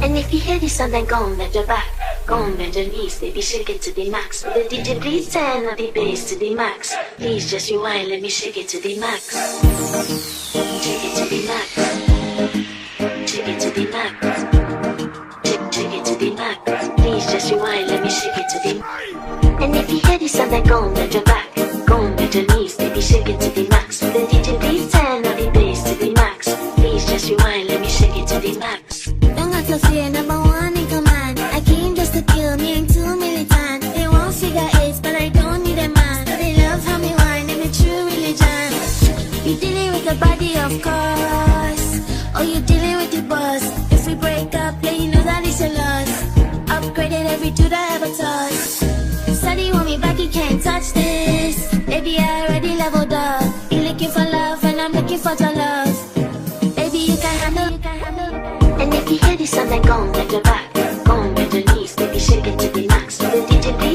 And if you hear this song, then go on bend your back. Go on bend your knees, baby, shake it to the max. The DJ please turn up the bass to the max. Please just rewind, let me shake it to the max. Shake it to the max. Shake it to the max. Shake it to the max. Please just rewind, let me shake it to the max. And if you hear this song, then go on bend your back. Go on bend your knees, baby, shake it to the max. The DJ please turn up the bass to the max. Please just rewind, let me shake it to the max. Don't got to fear, number one in command. I came just to kill me, ain't too militant. They want figure eights, but I don't need a man. They love how me wine, and me true religion. You dealing with the body, of course. Or you dealing with the boss. If we break up, then you know that it's a loss. Upgraded every dude I ever touched. Study want me back, you can't touch this. Baby, I already leveled up. You looking for love, and I'm looking for your love. Baby, you can handle, you can handle. And if you hear this song, then go on bend your back. Go on bend your knees, baby, shake it to the max. The DJ